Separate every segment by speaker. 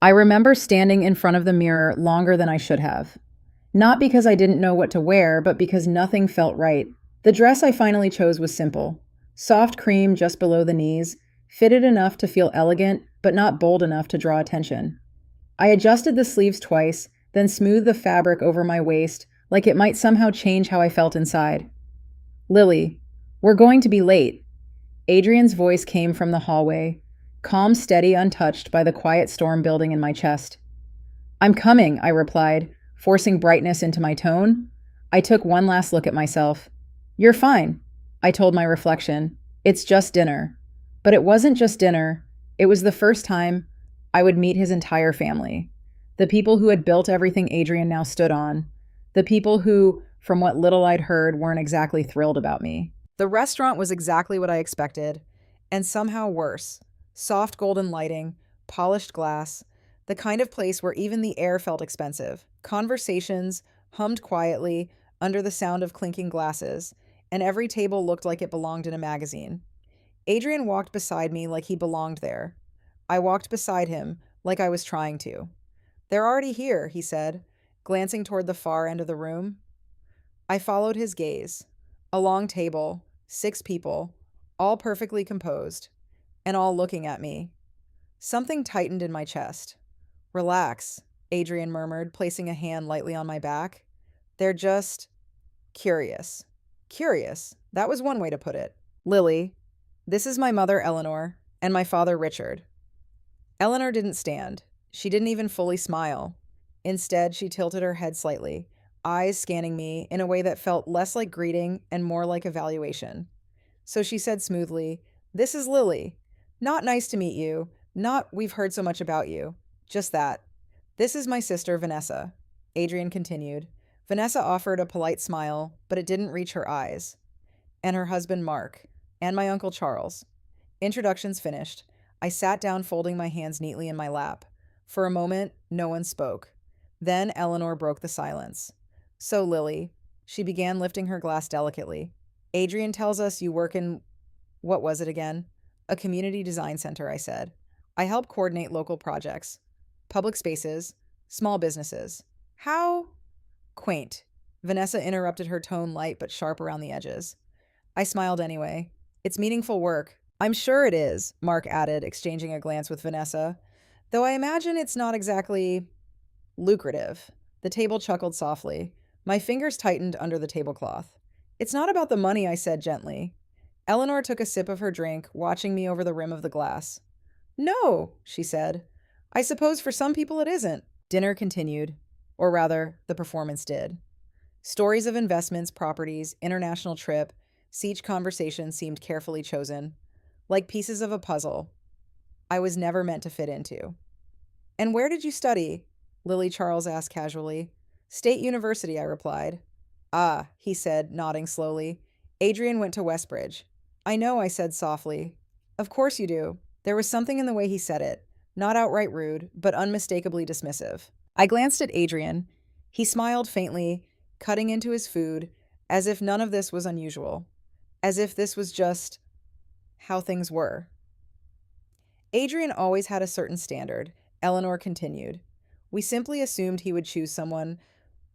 Speaker 1: I remember standing in front of the mirror longer than I should have. Not because I didn't know what to wear, but because nothing felt right. The dress I finally chose was simple: soft cream just below the knees, fitted enough to feel elegant, but not bold enough to draw attention. I adjusted the sleeves twice, then smoothed the fabric over my waist like it might somehow change how I felt inside. Lily, we're going to be late. Adrian's voice came from the hallway, calm, steady, untouched by the quiet storm building in my chest. I'm coming, I replied, forcing brightness into my tone. I took one last look at myself. You're fine, I told my reflection. It's just dinner. But it wasn't just dinner. It was the first time I would meet his entire family. The people who had built everything Adrian now stood on. The people who, from what little I'd heard, weren't exactly thrilled about me. The restaurant was exactly what I expected, and somehow worse. Soft golden lighting, polished glass, the kind of place where even the air felt expensive. Conversations hummed quietly under the sound of clinking glasses, and every table looked like it belonged in a magazine. Adrian walked beside me like he belonged there. I walked beside him like I was trying to. They're already here, he said, glancing toward the far end of the room. I followed his gaze. A long table, 6 people, all perfectly composed, and all looking at me. Something tightened in my chest. Relax, Adrian murmured, placing a hand lightly on my back. They're just curious. Curious, that was one way to put it. Lily, this is my mother, Eleanor, and my father, Richard. Eleanor didn't stand. She didn't even fully smile. Instead, she tilted her head slightly, eyes scanning me in a way that felt less like greeting and more like evaluation. So she said smoothly, "This is Lily. Not nice to meet you. Not we've heard so much about you. Just that. This is my sister, Vanessa." Adrian continued. Vanessa offered a polite smile, but it didn't reach her eyes. And her husband, Mark. And my uncle, Charles. Introductions finished. I sat down, folding my hands neatly in my lap. For a moment, no one spoke. Then Eleanor broke the silence. "So, Lily," she began, lifting her glass delicately. "Adrian tells us you work in, what was it again?" "A community design center," I said. "I help coordinate local projects, public spaces, small businesses." "How quaint." Vanessa interrupted, her tone light but sharp around the edges. I smiled anyway. "It's meaningful work." "I'm sure it is," Mark added, exchanging a glance with Vanessa. "Though I imagine it's not exactly lucrative." The table chuckled softly. My fingers tightened under the tablecloth. "It's not about the money," I said gently. Eleanor took a sip of her drink, watching me over the rim of the glass. "No," she said. "I suppose for some people it isn't." Dinner continued. Or rather, the performance did. Stories of investments, properties, international trip, each conversation seemed carefully chosen, like pieces of a puzzle I was never meant to fit into. "And where did you study?" Lily Charles asked casually. "State University," I replied. "Ah," he said, nodding slowly. "Adrian went to Westbridge." "I know," I said softly. "Of course you do." There was something in the way he said it, not outright rude, but unmistakably dismissive. I glanced at Adrian. He smiled faintly, cutting into his food, as if none of this was unusual, as if this was just how things were. "Adrian always had a certain standard," Eleanor continued. "We simply assumed he would choose someone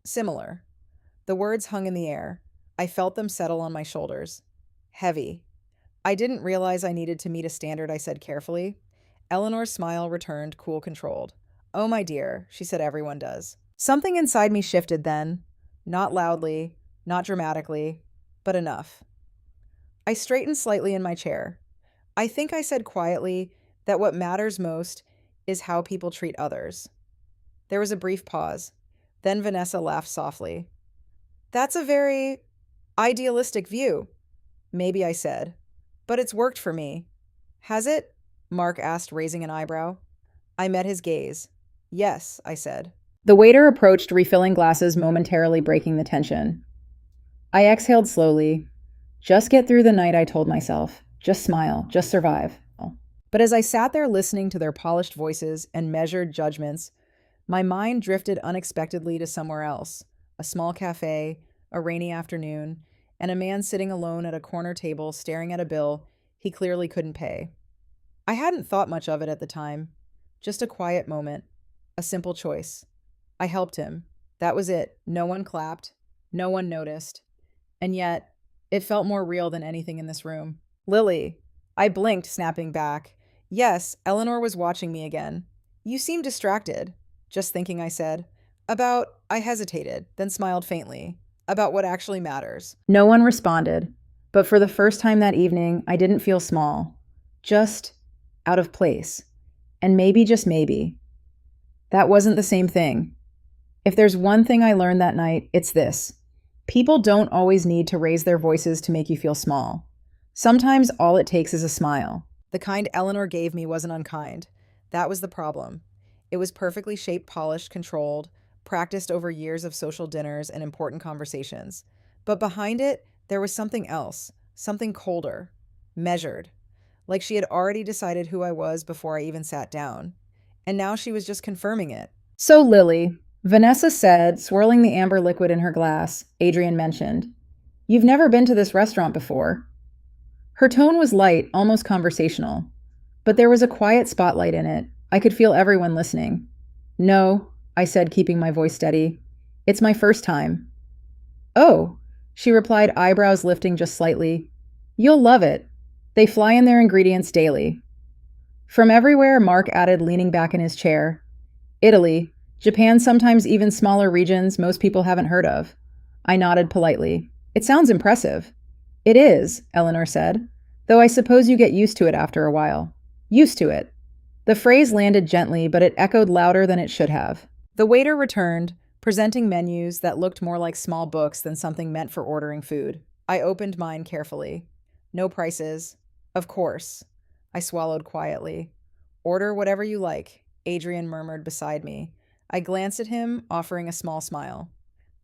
Speaker 1: similar." The words hung in the air. I felt them settle on my shoulders. Heavy. "I didn't realize I needed to meet a standard," I said carefully. Eleanor's smile returned, cool, controlled. "Oh, my dear," she said, "everyone does." Something inside me shifted then. Not loudly, not dramatically, but enough. I straightened slightly in my chair. "I think," I said quietly, "that what matters most is how people treat others." There was a brief pause. Then Vanessa laughed softly. "That's a very idealistic view." "Maybe," I said. "But it's worked for me." "Has it?" Mark asked, raising an eyebrow. I met his gaze. "Yes," I said. The waiter approached, refilling glasses, momentarily breaking the tension. I exhaled slowly. Just get through the night, I told myself. Just smile. Just survive. But as I sat there listening to their polished voices and measured judgments, my mind drifted unexpectedly to somewhere else. A small cafe, a rainy afternoon, and a man sitting alone at a corner table staring at a bill he clearly couldn't pay. I hadn't thought much of it at the time. Just a quiet moment. A simple choice. I helped him. That was it. No one clapped. No one noticed. And yet, it felt more real than anything in this room. Lily. I blinked, snapping back. Yes, Eleanor was watching me again. You seem distracted. Just thinking, I said. I hesitated, then smiled faintly. About what actually matters. No one responded, but for the first time that evening, I didn't feel small. Just out of place. And maybe, just maybe, that wasn't the same thing. If there's one thing I learned that night, it's this. People don't always need to raise their voices to make you feel small. Sometimes all it takes is a smile. The kind Eleanor gave me wasn't unkind. That was the problem. It was perfectly shaped, polished, controlled, practiced over years of social dinners and important conversations. But behind it, there was something else, something colder, measured. Like she had already decided who I was before I even sat down. And now she was just confirming it. So, Lily, Vanessa said, swirling the amber liquid in her glass, Adrian mentioned, you've never been to this restaurant before. Her tone was light, almost conversational. But there was a quiet spotlight in it. I could feel everyone listening. No, I said, keeping my voice steady. It's my first time. Oh, she replied, eyebrows lifting just slightly. You'll love it. They fly in their ingredients daily. From everywhere, Mark added, leaning back in his chair. Italy, Japan, sometimes even smaller regions most people haven't heard of. I nodded politely. It sounds impressive. It is, Eleanor said, though I suppose you get used to it after a while. Used to it. The phrase landed gently, but it echoed louder than it should have. The waiter returned, presenting menus that looked more like small books than something meant for ordering food. I opened mine carefully. No prices. Of course. I swallowed quietly. Order whatever you like, Adrian murmured beside me. I glanced at him, offering a small smile.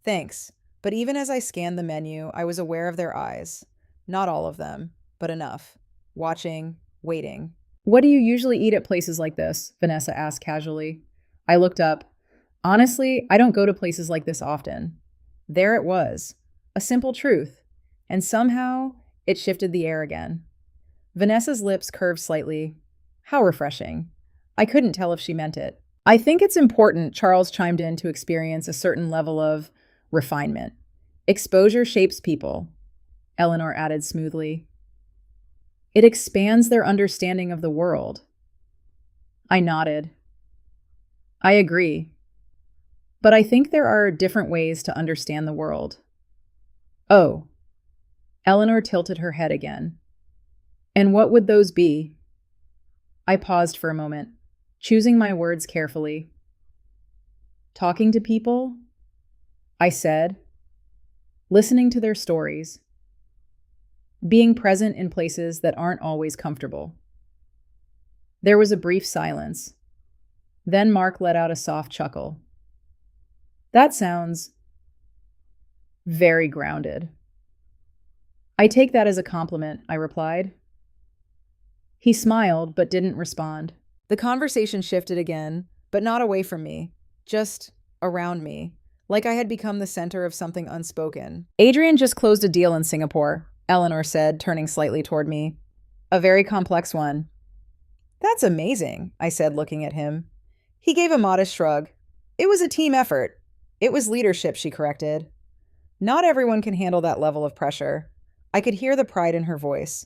Speaker 1: Thanks. But even as I scanned the menu, I was aware of their eyes. Not all of them, but enough. Watching, waiting. What do you usually eat at places like this? Vanessa asked casually. I looked up. Honestly, I don't go to places like this often. There it was. A simple truth. And somehow, it shifted the air again. Vanessa's lips curved slightly. How refreshing. I couldn't tell if she meant it. I think it's important, Charles chimed in, to experience a certain level of refinement. Exposure shapes people, Eleanor added smoothly. It expands their understanding of the world. I nodded. I agree. But I think there are different ways to understand the world. Oh. Eleanor tilted her head again. And what would those be? I paused for a moment, choosing my words carefully. Talking to people, I said. Listening to their stories. Being present in places that aren't always comfortable. There was a brief silence. Then Mark let out a soft chuckle. That sounds very grounded. I take that as a compliment, I replied. He smiled, but didn't respond. The conversation shifted again, but not away from me, just around me, like I had become the center of something unspoken. Adrian just closed a deal in Singapore, Eleanor said, turning slightly toward me. A very complex one. That's amazing, I said, looking at him. He gave a modest shrug. It was a team effort. It was leadership, she corrected. Not everyone can handle that level of pressure. I could hear the pride in her voice.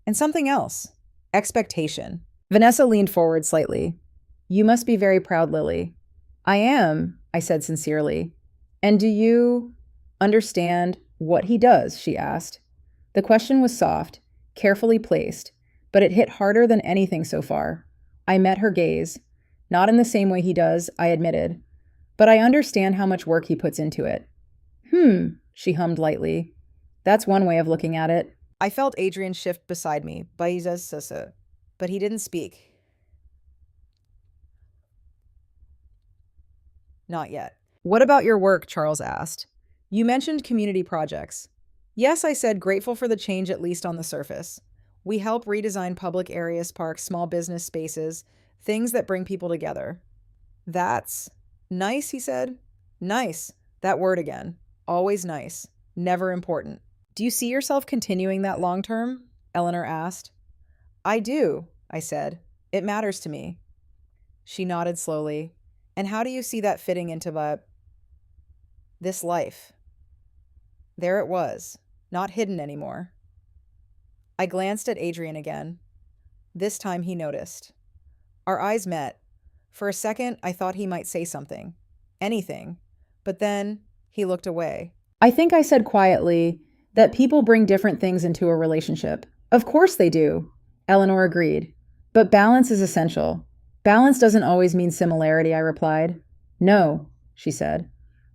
Speaker 1: And something else. Expectation. Vanessa leaned forward slightly. You must be very proud, Lily. I am, I said sincerely. And do you understand what he does? She asked. The question was soft, carefully placed, but it hit harder than anything so far. I met her gaze. Not in the same way he does, I admitted. But I understand how much work he puts into it. She hummed lightly. That's one way of looking at it. I felt Adrian shift beside me, but he didn't speak. Not yet. What about your work? Charles asked. You mentioned community projects. Yes, I said, grateful for the change, at least on the surface. We help redesign public areas, parks, small business spaces, things that bring people together. That's nice, he said. Nice. That word again. Always nice. Never important. Do you see yourself continuing that long term? Eleanor asked. I do, I said. It matters to me. She nodded slowly. And how do you see that fitting into this life? There it was, not hidden anymore. I glanced at Adrian again. This time he noticed. Our eyes met. For a second, I thought he might say something. Anything. But then he looked away. I think I said quietly that people bring different things into a relationship. Of course they do, Eleanor agreed. But balance is essential. Balance doesn't always mean similarity, I replied. No, she said.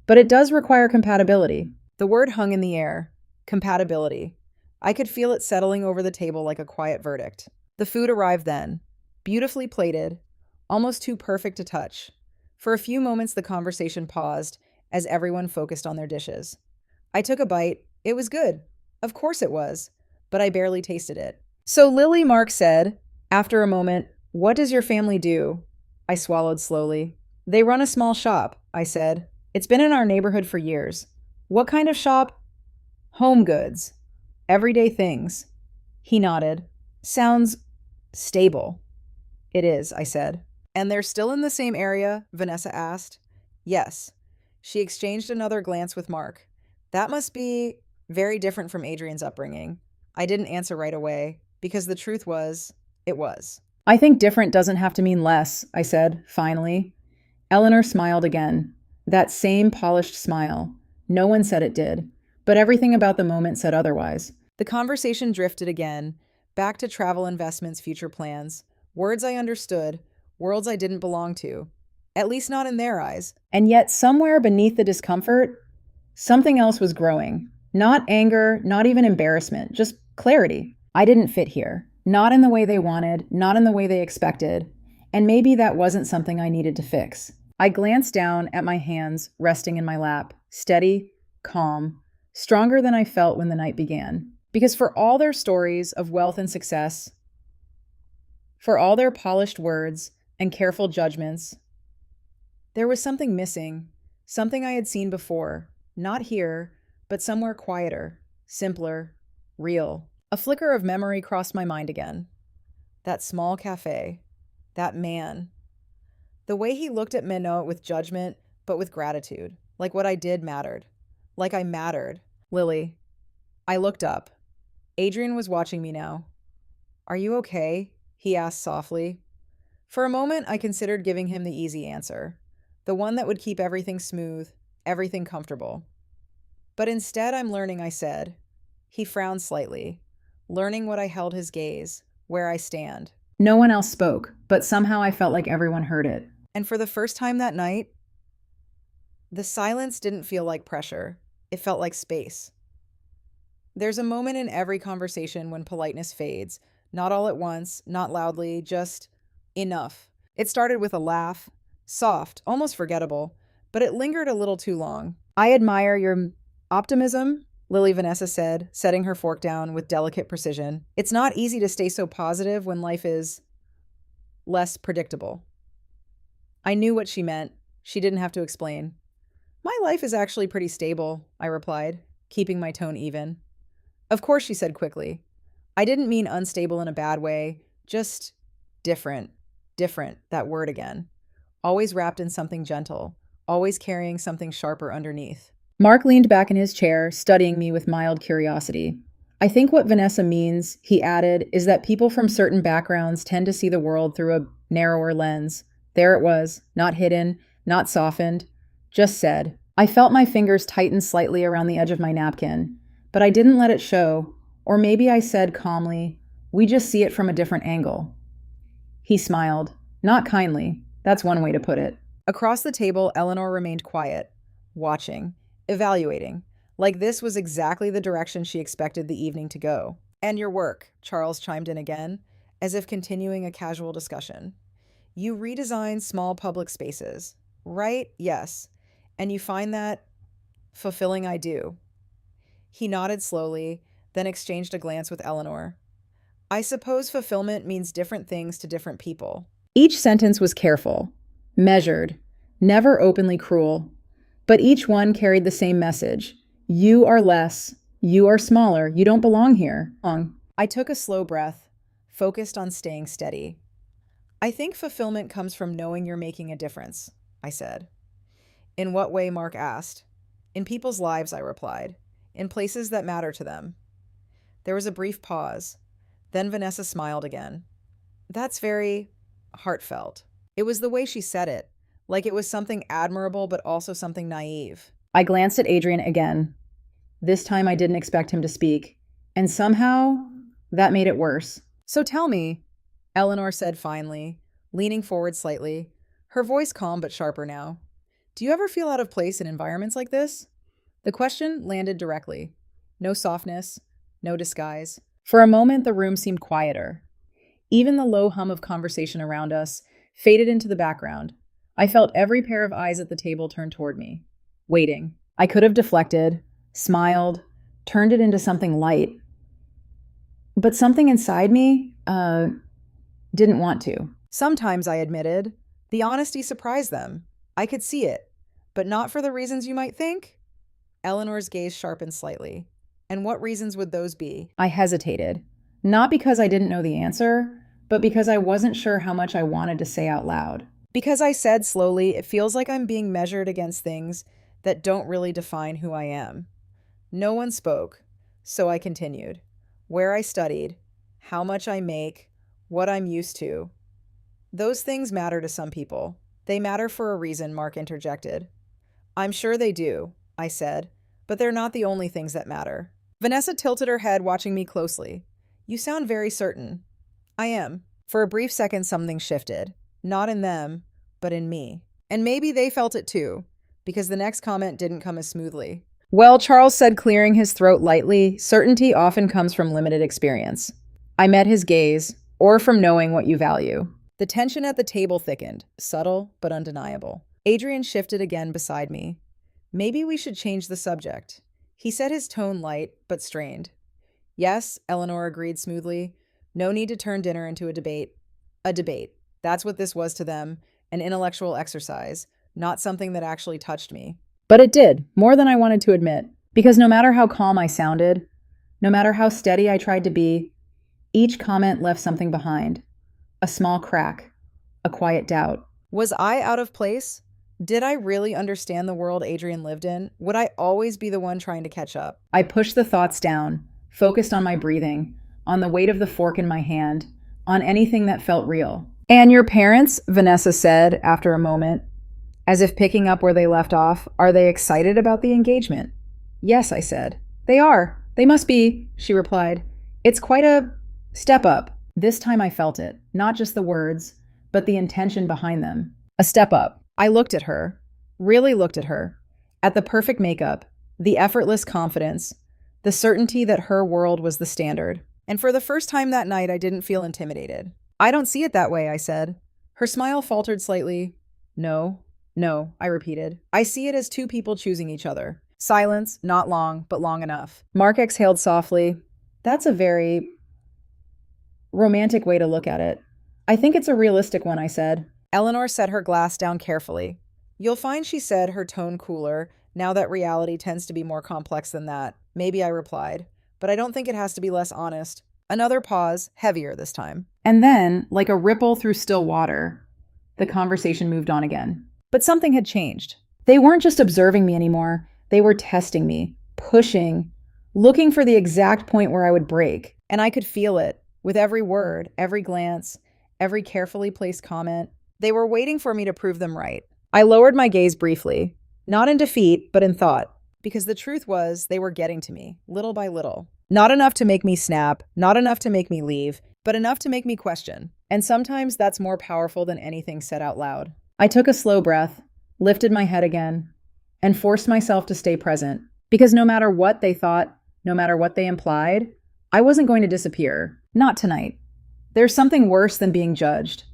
Speaker 1: But it does require compatibility. The word hung in the air. Compatibility. I could feel it settling over the table like a quiet verdict. The food arrived then, beautifully plated, almost too perfect to touch. For a few moments, the conversation paused as everyone focused on their dishes. I took a bite. It was good. Of course it was, but I barely tasted it. So Lily, Mark said, after a moment, what does your family do? I swallowed slowly. They run a small shop, I said. It's been in our neighborhood for years. What kind of shop? Home goods. Everyday things. He nodded. Sounds stable. It is, I said. And they're still in the same area? Vanessa asked. Yes. She exchanged another glance with Mark. That must be very different from Adrian's upbringing. I didn't answer right away, because the truth was, it was. I think different doesn't have to mean less, I said, finally. Eleanor smiled again. That same polished smile. No one said it did, but everything about the moment said otherwise. The conversation drifted again, back to travel investments, future plans, words I understood, worlds I didn't belong to, at least not in their eyes. And yet, somewhere beneath the discomfort, something else was growing. Not anger, not even embarrassment, just clarity. I didn't fit here. Not in the way they wanted, not in the way they expected, and maybe that wasn't something I needed to fix. I glanced down at my hands resting in my lap, steady, calm, stronger than I felt when the night began. Because for all their stories of wealth and success, for all their polished words and careful judgments, there was something missing, something I had seen before, not here, but somewhere quieter, simpler, real. A flicker of memory crossed my mind again. That small cafe, that man. The way he looked at Minot with judgment, but with gratitude, like what I did mattered, like I mattered. Lily. I looked up. Adrian was watching me now. Are you okay? He asked softly. For a moment, I considered giving him the easy answer, the one that would keep everything smooth, everything comfortable. But instead, I'm learning, I said. He frowned slightly, learning what I held his gaze, where I stand. No one else spoke, but somehow I felt like everyone heard it. And for the first time that night, the silence didn't feel like pressure. It felt like space. There's a moment in every conversation when politeness fades, not all at once, not loudly, just enough. It started with a laugh, soft, almost forgettable, but it lingered a little too long. I admire your optimism, Lily Vanessa said, setting her fork down with delicate precision. It's not easy to stay so positive when life is less predictable. I knew what she meant. She didn't have to explain. My life is actually pretty stable, I replied, keeping my tone even. Of course, she said quickly. I didn't mean unstable in a bad way, just different. Different, that word again. Always wrapped in something gentle, always carrying something sharper underneath. Mark leaned back in his chair, studying me with mild curiosity. I think what Vanessa means, he added, is that people from certain backgrounds tend to see the world through a narrower lens. There it was, not hidden, not softened, just said. I felt my fingers tighten slightly around the edge of my napkin, but I didn't let it show. Or maybe I said calmly, we just see it from a different angle. He smiled, not kindly. That's one way to put it. Across the table, Eleanor remained quiet, watching, evaluating, like this was exactly the direction she expected the evening to go. And your work, Charles chimed in again, as if continuing a casual discussion. You redesign small public spaces, right? Yes. And you find that fulfilling? I do. He nodded slowly, then exchanged a glance with Eleanor. I suppose fulfillment means different things to different people. Each sentence was careful, measured, never openly cruel, but each one carried the same message. You are less, you are smaller, you don't belong here. I took a slow breath, focused on staying steady. I think fulfillment comes from knowing you're making a difference. I said. In what way? Mark asked. In people's lives, I replied. In places that matter to them. There was a brief pause. Then Vanessa smiled again. That's very heartfelt. It was the way she said it, like it was something admirable but also something naive. I glanced at Adrian again. This time I didn't expect him to speak, and somehow that made it worse. So tell me, Eleanor said finally, leaning forward slightly, her voice calm but sharper now. Do you ever feel out of place in environments like this? The question landed directly. No softness, no disguise. For a moment, the room seemed quieter. Even the low hum of conversation around us faded into the background. I felt every pair of eyes at the table turn toward me, waiting. I could have deflected, smiled, turned it into something light. But something inside me, didn't want to. Sometimes, I admitted, the honesty surprised them. I could see it, but not for the reasons you might think. Eleanor's gaze sharpened slightly. And what reasons would those be? I hesitated, not because I didn't know the answer, but because I wasn't sure how much I wanted to say out loud. Because I said slowly, it feels like I'm being measured against things that don't really define who I am. No one spoke, so I continued. Where I studied, how much I make, what I'm used to. Those things matter to some people. They matter for a reason, Mark interjected. I'm sure they do, I said, but they're not the only things that matter. Vanessa tilted her head, watching me closely. You sound very certain. I am. For a brief second, something shifted. Not in them, but in me. And maybe they felt it too, because the next comment didn't come as smoothly. Well, Charles said, clearing his throat lightly, certainty often comes from limited experience. I met his gaze, or from knowing what you value. The tension at the table thickened, subtle but undeniable. Adrian shifted again beside me. Maybe we should change the subject. He said, his tone light but strained. Yes, Eleanor agreed smoothly. No need to turn dinner into a debate. A debate. That's what this was to them, an intellectual exercise, not something that actually touched me. But it did, more than I wanted to admit, because no matter how calm I sounded, no matter how steady I tried to be, each comment left something behind. A small crack, a quiet doubt. Was I out of place? Did I really understand the world Adrian lived in? Would I always be the one trying to catch up? I pushed the thoughts down, focused on my breathing, on the weight of the fork in my hand, on anything that felt real. And your parents, Vanessa said after a moment, as if picking up where they left off, are they excited about the engagement? Yes, I said. They are. They must be, she replied. It's quite a step up. This time I felt it, not just the words, but the intention behind them. A step up. I looked at her, really looked at her, at the perfect makeup, the effortless confidence, the certainty that her world was the standard. And for the first time that night, I didn't feel intimidated. I don't see it that way, I said. Her smile faltered slightly. No, I repeated. I see it as two people choosing each other. Silence, not long, but long enough. Mark exhaled softly. That's a very romantic way to look at it. I think it's a realistic one, I said. Eleanor set her glass down carefully. You'll find, she said, her tone cooler, now that reality tends to be more complex than that. Maybe, I replied, but I don't think it has to be less honest. Another pause, heavier this time. And then, like a ripple through still water, the conversation moved on again. But something had changed. They weren't just observing me anymore. They were testing me, pushing, looking for the exact point where I would break. And I could feel it, with every word, every glance, every carefully placed comment. They were waiting for me to prove them right. I lowered my gaze briefly, not in defeat, but in thought, because the truth was they were getting to me, little by little. Not enough to make me snap, not enough to make me leave, but enough to make me question. And sometimes that's more powerful than anything said out loud. I took a slow breath, lifted my head again, and forced myself to stay present, because no matter what they thought, no matter what they implied, I wasn't going to disappear. Not tonight. There's something worse than being judged.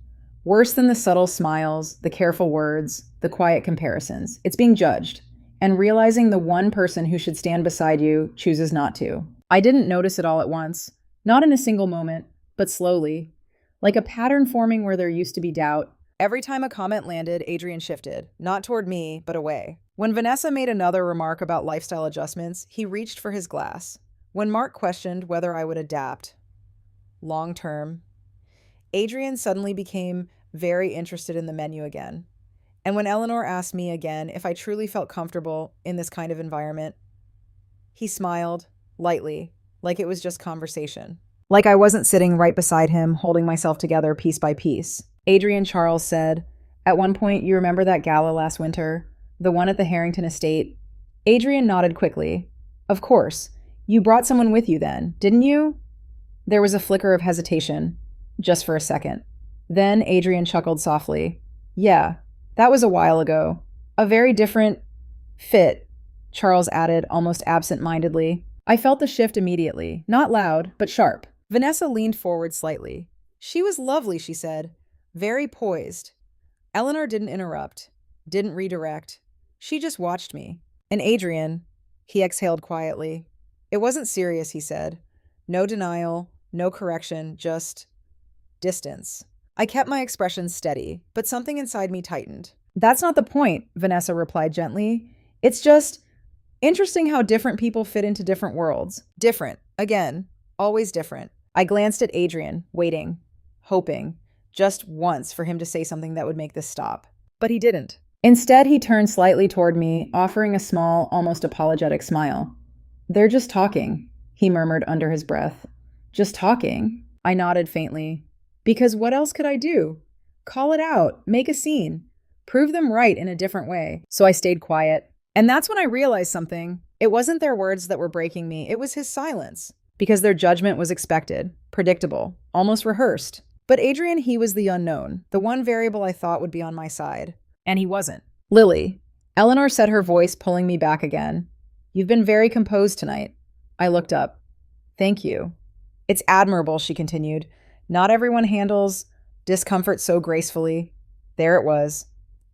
Speaker 1: Worse than the subtle smiles, the careful words, the quiet comparisons. It's being judged, and realizing the one person who should stand beside you chooses not to. I didn't notice it all at once, not in a single moment, but slowly, like a pattern forming where there used to be doubt. Every time a comment landed, Adrian shifted, not toward me, but away. When Vanessa made another remark about lifestyle adjustments, he reached for his glass. When Mark questioned whether I would adapt long term, Adrian suddenly became very interested in the menu again. And when Eleanor asked me again if I truly felt comfortable in this kind of environment, he smiled, lightly, like it was just conversation. Like I wasn't sitting right beside him, holding myself together piece by piece. Adrian Charles said, "At one point, you remember that gala last winter? The one at the Harrington estate?" Adrian nodded quickly. "Of course. You brought someone with you then, didn't you?" There was a flicker of hesitation, just for a second. Then Adrian chuckled softly. "Yeah, that was a while ago. A very different fit," Charles added almost absent-mindedly. I felt the shift immediately, not loud, but sharp. Vanessa leaned forward slightly. She was lovely, she said, very poised. Eleanor didn't interrupt, didn't redirect. She just watched me. And Adrian, he exhaled quietly. It wasn't serious, he said. No denial, no correction, just distance. I kept my expression steady, but something inside me tightened. "That's not the point," Vanessa replied gently. "It's just interesting how different people fit into different worlds. Different. Again, always different." I glanced at Adrian, waiting, hoping, just once for him to say something that would make this stop. But he didn't. Instead, he turned slightly toward me, offering a small, almost apologetic smile. "They're just talking," he murmured under his breath. "Just talking?" I nodded faintly. Because what else could I do? Call it out, make a scene, prove them right in a different way. So I stayed quiet. And that's when I realized something. It wasn't their words that were breaking me, it was his silence. Because their judgment was expected, predictable, almost rehearsed. But Adrian, he was the unknown, the one variable I thought would be on my side. And he wasn't. "Lily," Eleanor said, her voice pulling me back again. "You've been very composed tonight." I looked up. "Thank you." "It's admirable," she continued. "Not everyone handles discomfort so gracefully." There it was.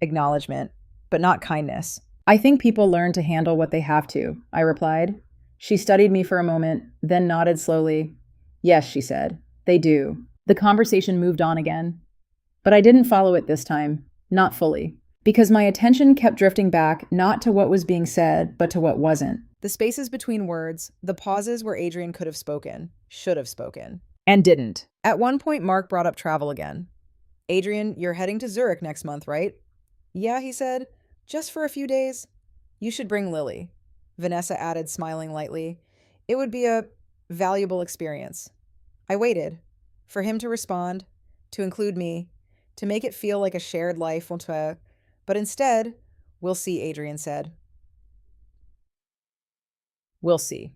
Speaker 1: Acknowledgement, but not kindness. "I think people learn to handle what they have to," I replied. She studied me for a moment, then nodded slowly. "Yes," she said, "they do." The conversation moved on again. But I didn't follow it this time, not fully, because my attention kept drifting back not to what was being said, but to what wasn't. The spaces between words, the pauses where Adrian could have spoken, should have spoken, and didn't. At one point, Mark brought up travel again. "Adrian, you're heading to Zurich next month, right?" "Yeah," he said, "just for a few days." "You should bring Lily," Vanessa added, smiling lightly. "It would be a valuable experience." I waited for him to respond, to include me, to make it feel like a shared life, but instead, "We'll see," Adrian said. "We'll see."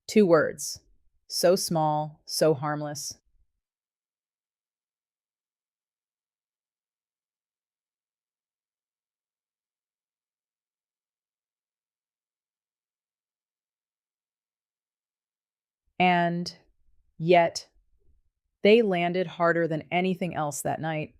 Speaker 1: 2 words. So small, so harmless. And yet, they landed harder than anything else that night.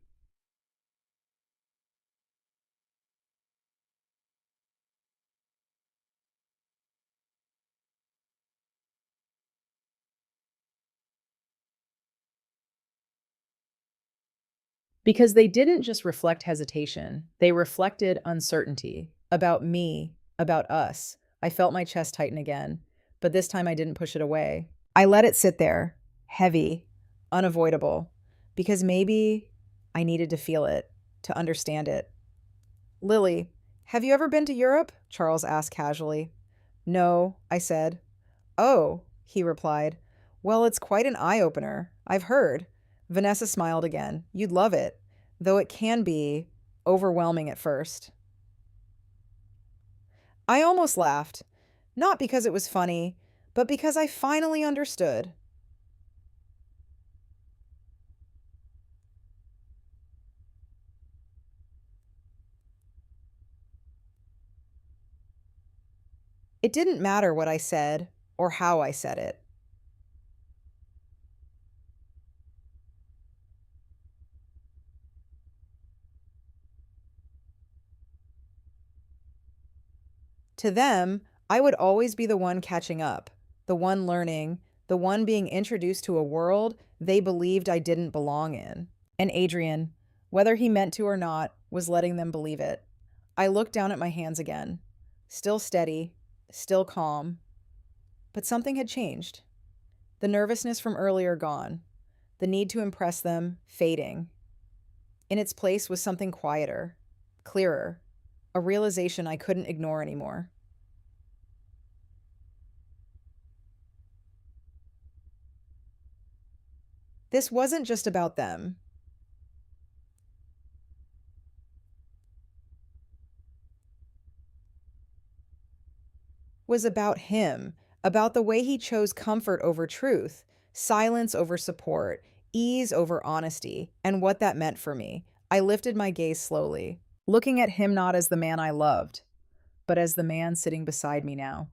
Speaker 1: Because they didn't just reflect hesitation, they reflected uncertainty about me, about us. I felt my chest tighten again, but this time I didn't push it away. I let it sit there, heavy, unavoidable, because maybe I needed to feel it, to understand it. "Lily, have you ever been to Europe?" Charles asked casually. "No," I said. "Oh," he replied. "Well, it's quite an eye-opener. I've heard." Vanessa smiled again. "You'd love it, though it can be overwhelming at first." I almost laughed, not because it was funny, but because I finally understood. It didn't matter what I said or how I said it. To them, I would always be the one catching up, the one learning, the one being introduced to a world they believed I didn't belong in. And Adrian, whether he meant to or not, was letting them believe it. I looked down at my hands again. Still steady, still calm. But something had changed. The nervousness from earlier gone. the need to impress them fading. In its place was something quieter, clearer, a realization I couldn't ignore anymore. This wasn't just about them. Was about him, about the way he chose comfort over truth, silence over support, ease over honesty, and what that meant for me. I lifted my gaze slowly, looking at him not as the man I loved, but as the man sitting beside me now.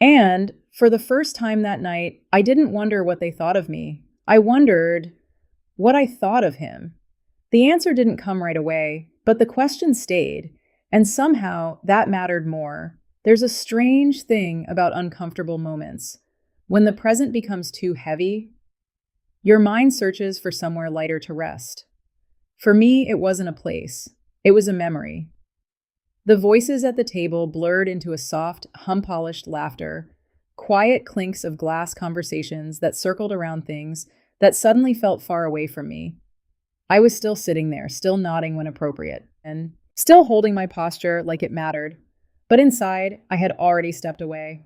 Speaker 1: And for the first time that night, I didn't wonder what they thought of me. I wondered what I thought of him. The answer didn't come right away, but the question stayed, and somehow that mattered more. There's a strange thing about uncomfortable moments. When the present becomes too heavy, your mind searches for somewhere lighter to rest. For me, it wasn't a place, it was a memory. The voices at the table blurred into a soft, hum-polished laughter, quiet clinks of glass conversations that circled around things that suddenly felt far away from me. I was still sitting there, still nodding when appropriate, and still holding my posture like it mattered. But inside, I had already stepped away.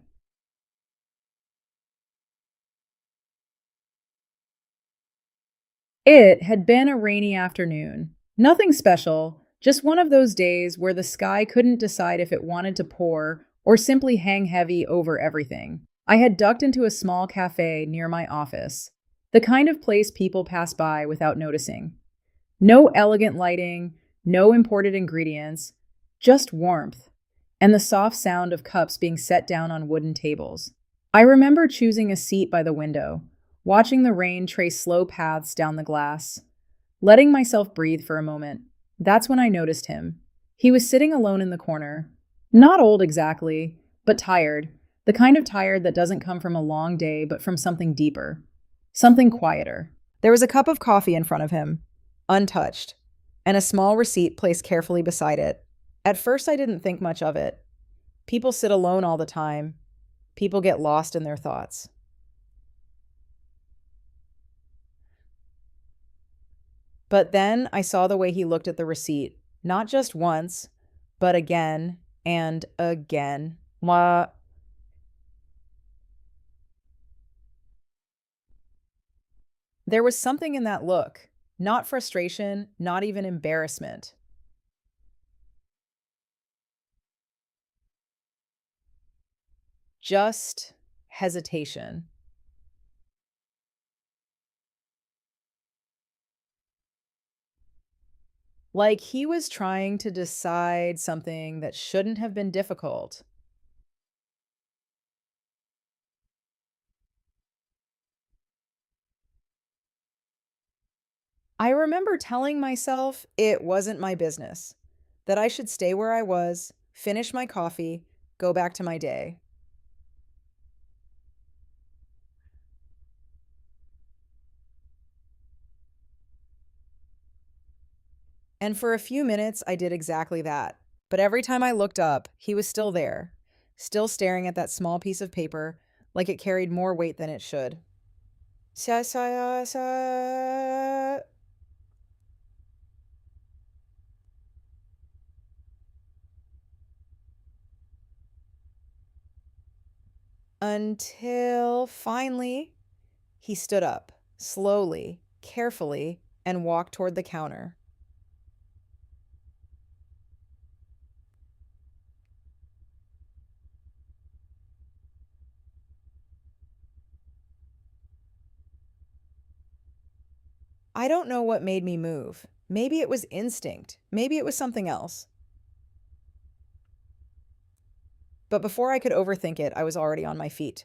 Speaker 1: It had been a rainy afternoon. Nothing special, just one of those days where the sky couldn't decide if it wanted to pour or simply hang heavy over everything. I had ducked into a small cafe near my office, the kind of place people pass by without noticing. No elegant lighting, no imported ingredients, just warmth and the soft sound of cups being set down on wooden tables. I remember choosing a seat by the window, watching the rain trace slow paths down the glass, letting myself breathe for a moment. That's when I noticed him. He was sitting alone in the corner. Not old exactly, but tired. The kind of tired that doesn't come from a long day, but from something deeper, something quieter. There was a cup of coffee in front of him, untouched, and a small receipt placed carefully beside it. At first, I didn't think much of it. People sit alone all the time. People get lost in their thoughts. But then I saw the way he looked at the receipt, not just once, but again and again. There was something in that look, not frustration, not even embarrassment, just hesitation. Like he was trying to decide something that shouldn't have been difficult. I remember telling myself it wasn't my business, that I should stay where I was, finish my coffee, go back to my day. And for a few minutes, I did exactly that. But every time I looked up, he was still there, still staring at that small piece of paper like it carried more weight than it should. Sa- sa- sa- Until finally, he stood up, slowly, carefully, and walked toward the counter. I don't know what made me move. Maybe it was instinct. Maybe it was something else. But before I could overthink it, I was already on my feet.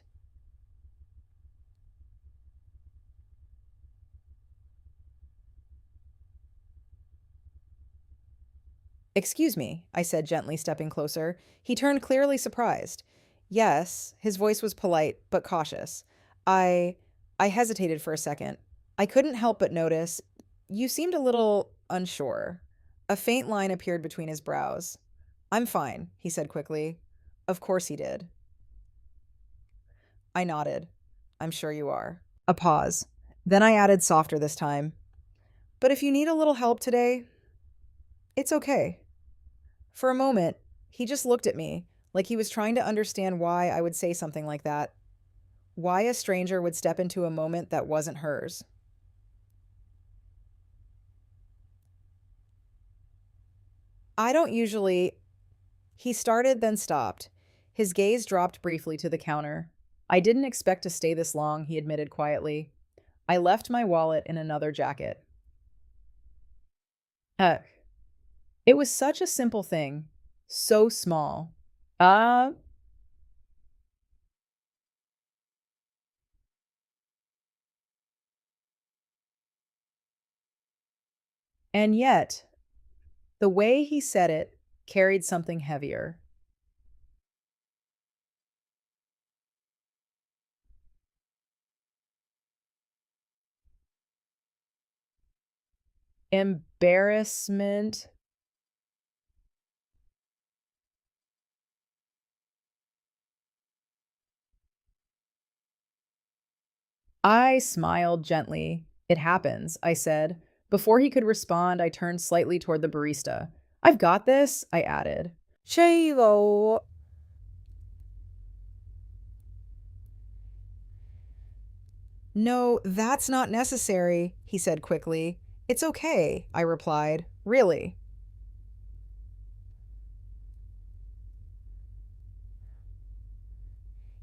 Speaker 1: Excuse me, I said gently, stepping closer. He turned clearly surprised. Yes, his voice was polite, but cautious. I I hesitated for a second. I couldn't help but notice you seemed a little unsure. A faint line appeared between his brows. I'm fine, he said quickly. Of course he did. I nodded. I'm sure you are. A pause. Then I added softer this time. But if you need a little help today, it's okay. For a moment, he just looked at me, like he was trying to understand why I would say something like that. Why a stranger would step into a moment that wasn't hers. I don't usually. He started, then stopped. His gaze dropped briefly to the counter. I didn't expect to stay this long, he admitted quietly. I left my wallet in another jacket. Uh, it was such a simple thing. So small. Uh, and yet, the way he said it carried something heavier. Embarrassment. I smiled gently. It happens, I said. Before he could respond, I turned slightly toward the barista. I've got this, I added. Shaylo. No, that's not necessary, he said quickly. It's okay, I replied. Really?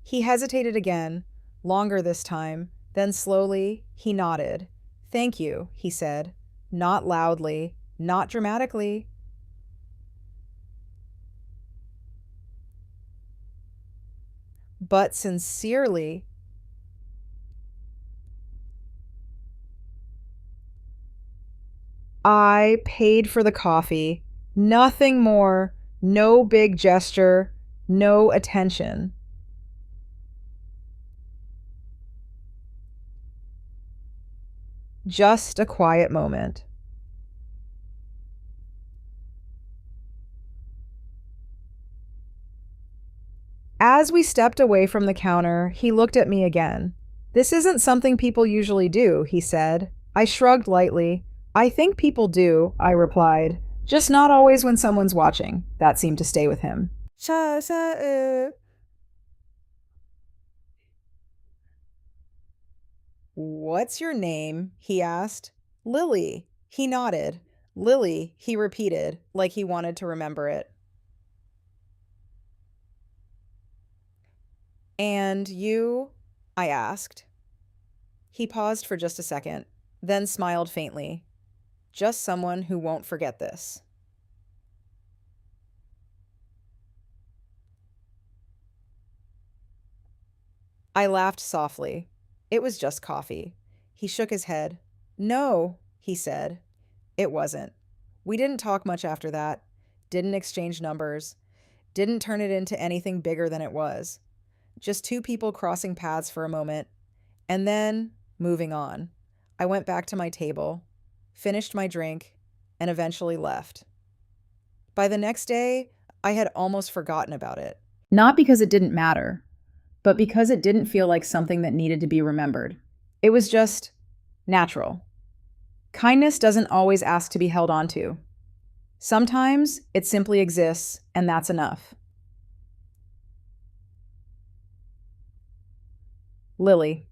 Speaker 1: He hesitated again, longer this time. Then slowly, he nodded. Thank you, he said. Not loudly, not dramatically, but sincerely. I paid for the coffee. Nothing more. No big gesture. No attention. Just a quiet moment. As we stepped away from the counter, he looked at me again. This isn't something people usually do, he said. I shrugged lightly. I think people do, I replied. Just not always when someone's watching. That seemed to stay with him. What's your name? He asked. Lily. He nodded. Lily, he repeated, like he wanted to remember it. And you? I asked. He paused for just a second, then smiled faintly. Just someone who won't forget this. I laughed softly. It was just coffee. He shook his head. No, he said. It wasn't. We didn't talk much after that. Didn't exchange numbers. Didn't turn it into anything bigger than it was. Just two people crossing paths for a moment, and then moving on. I went back to my table, finished my drink, and eventually left. By the next day, I had almost forgotten about it. Not because it didn't matter, but because it didn't feel like something that needed to be remembered. It was just natural. Kindness doesn't always ask to be held onto. Sometimes it simply exists, and that's enough. Lily.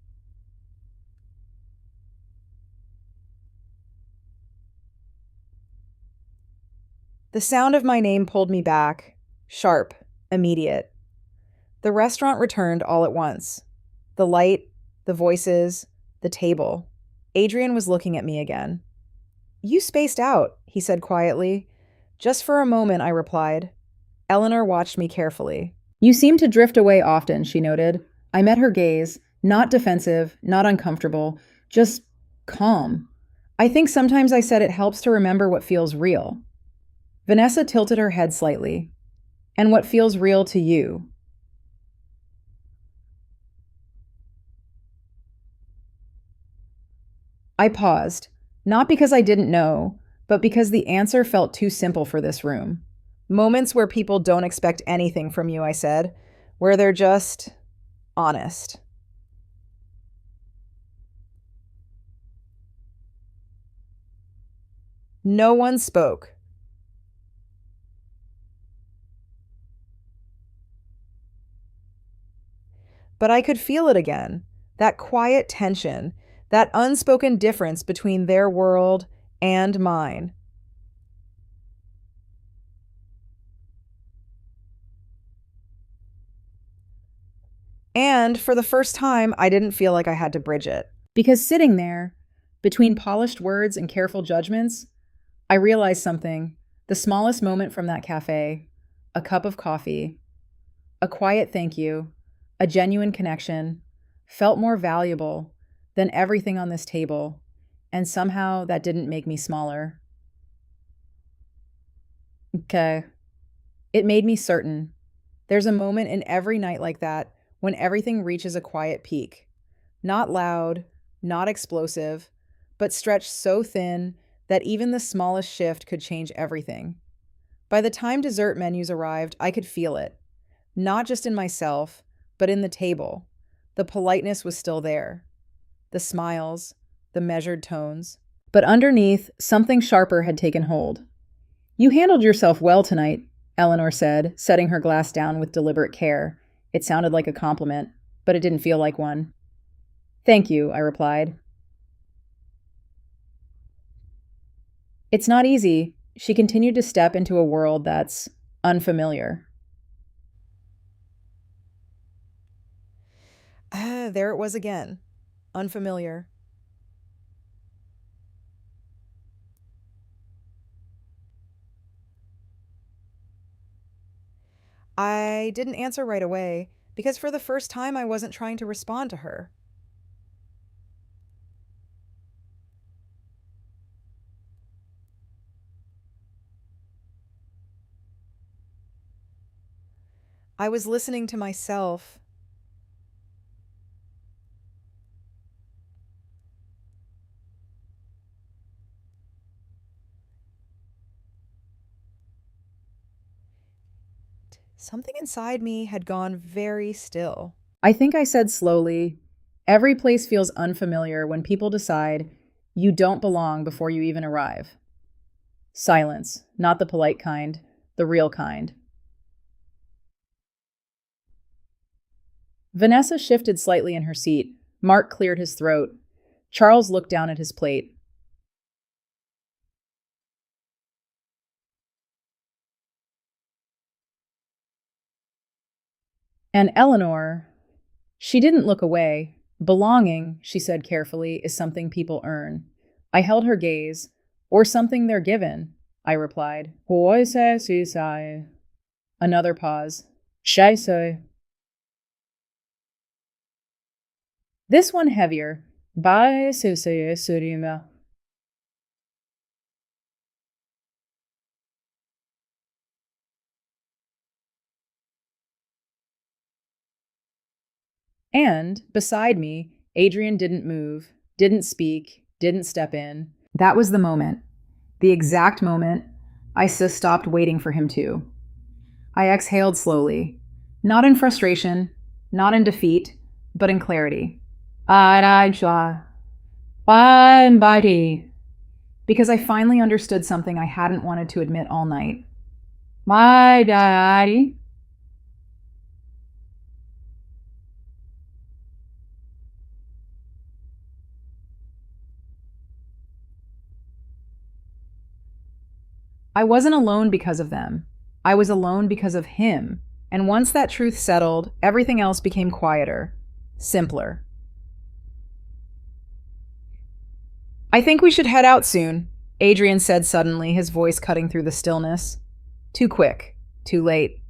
Speaker 1: The sound of my name pulled me back, sharp, immediate. The restaurant returned all at once. The light, the voices, the table. Adrian was looking at me again. You spaced out, he said quietly. Just for a moment, I replied. Eleanor watched me carefully. You seem to drift away often, she noted. I met her gaze, not defensive, not uncomfortable, just calm. I think sometimes I said it helps to remember what feels real. Vanessa tilted her head slightly. And what feels real to you? I paused, not because I didn't know, but because the answer felt too simple for this room. Moments where people don't expect anything from you, I said, where they're just honest. No one spoke. But I could feel it again. That quiet tension, that unspoken difference between their world and mine. And for the first time, I didn't feel like I had to bridge it. Because sitting there, between polished words and careful judgments, I realized something. The smallest moment from that cafe, a cup of coffee, a quiet thank you, a genuine connection, felt more valuable than everything on this table. And somehow that didn't make me smaller. Okay. It made me certain. There's a moment in every night like that when everything reaches a quiet peak. Not loud, not explosive, but stretched so thin that even the smallest shift could change everything. By the time dessert menus arrived, I could feel it. Not just in myself, but in the table. The politeness was still there. The smiles, the measured tones. But underneath, something sharper had taken hold. You handled yourself well tonight, Eleanor said, setting her glass down with deliberate care. It sounded like a compliment, but it didn't feel like one. Thank you, I replied. It's not easy. She continued to step into a world that's unfamiliar. There it was again. Unfamiliar. I didn't answer right away because for the first time I wasn't trying to respond to her. I was listening to myself. Something inside me had gone very still. I think I said slowly, every place feels unfamiliar when people decide you don't belong before you even arrive. Silence, not the polite kind, the real kind. Vanessa shifted slightly in her seat. Mark cleared his throat. Charles looked down at his plate. And Eleanor, she didn't look away. Belonging, she said carefully, is something people earn. I held her gaze. Or something they're given, I replied. Another pause. Scheiße. This one heavier. And, beside me, Adrian didn't move, didn't speak, didn't step in. That was the moment. The exact moment I stopped waiting for him to. I exhaled slowly, not in frustration, not in defeat, but in clarity. Because I finally understood something I hadn't wanted to admit all night. My daddy. I wasn't alone because of them. I was alone because of him. And once that truth settled, everything else became quieter, simpler. I think we should head out soon, Adrian said suddenly, his voice cutting through the stillness. Too quick, too late.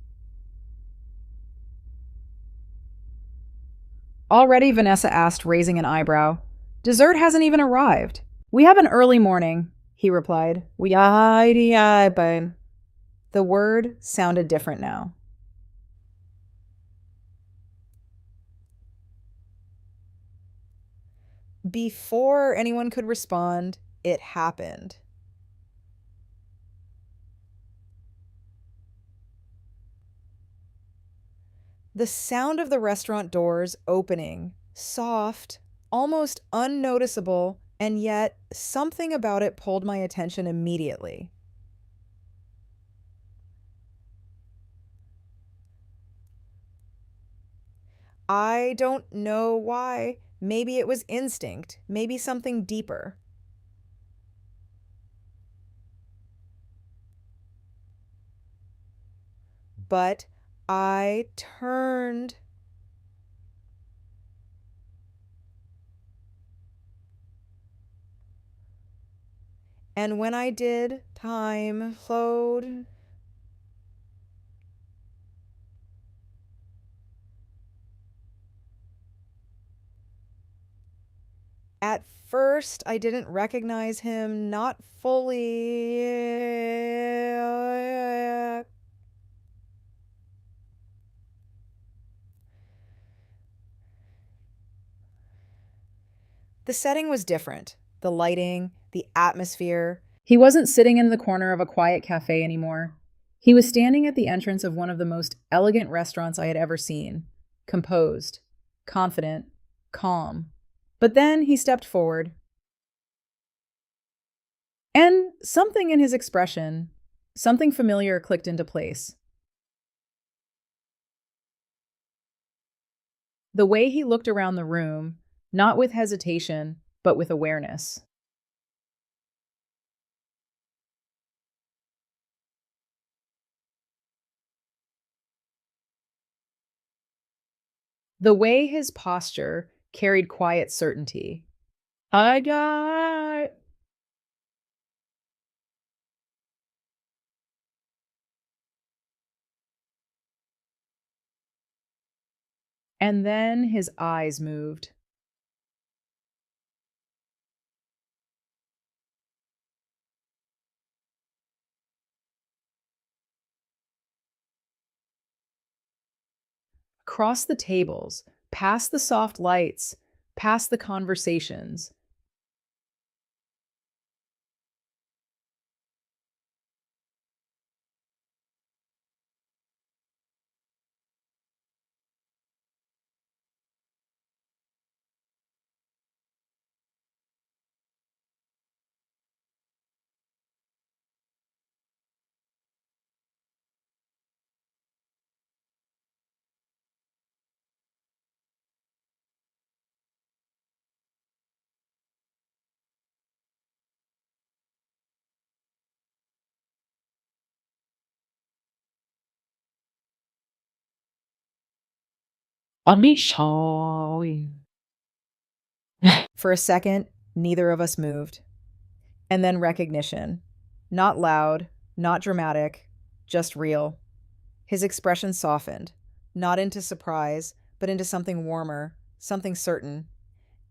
Speaker 1: Already, Vanessa asked, raising an eyebrow. Dessert hasn't even arrived. We have an early morning, he replied. The word sounded different now. Before anyone could respond, it happened. The sound of the restaurant doors opening, soft, almost unnoticeable, And yet, something about it pulled my attention immediately. I don't know why. Maybe it was instinct, maybe something deeper. But I turned. And when I did, time flowed. At first, I didn't recognize him, not fully. The setting was different. The lighting, the atmosphere. He wasn't sitting in the corner of a quiet cafe anymore. He was standing at the entrance of one of the most elegant restaurants I had ever seen. Composed, confident, calm. But then he stepped forward, and something in his expression, something familiar clicked into place. The way he looked around the room, not with hesitation, but with awareness. The way his posture carried quiet certainty. I got. And then his eyes moved across the tables, past the soft lights, past the conversations. Let me show you. For a second, neither of us moved. And then recognition. Not loud, not dramatic, just real. His expression softened, not into surprise, but into something warmer, something certain.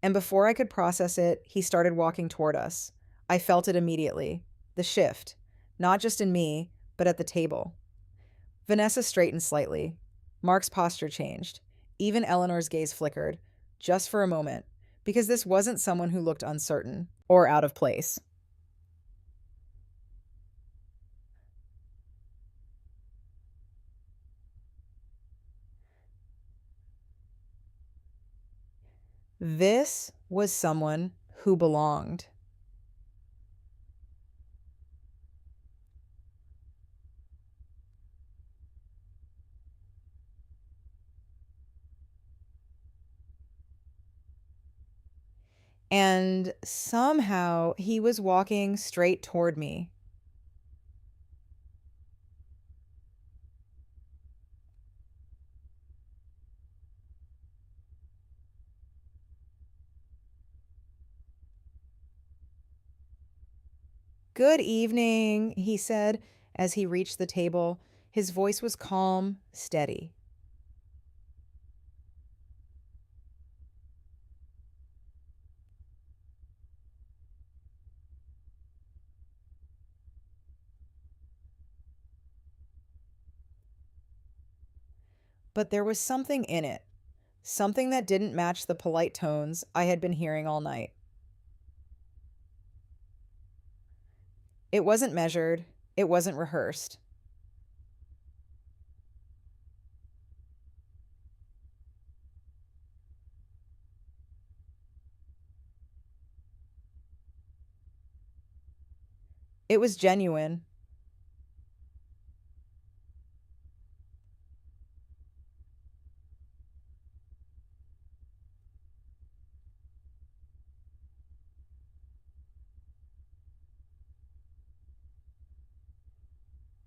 Speaker 1: And before I could process it, he started walking toward us. I felt it immediately. The shift, not just in me, but at the table. Vanessa straightened slightly. Mark's posture changed. Even Eleanor's gaze flickered, just for a moment, because this wasn't someone who looked uncertain or out of place. This was someone who belonged. And somehow he was walking straight toward me. Good evening, he said as he reached the table. His voice was calm, steady. But there was something in it, something that didn't match the polite tones I had been hearing all night. It wasn't measured, it wasn't rehearsed. It was genuine.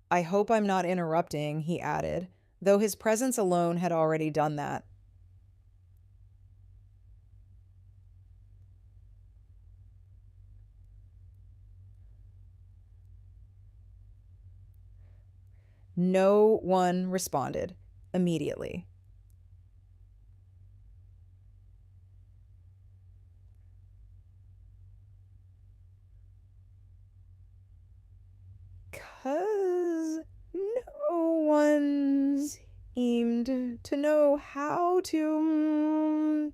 Speaker 1: I hope I'm not interrupting, he added, though his presence alone had already done that. No one responded immediately. Because no one seemed to know how to.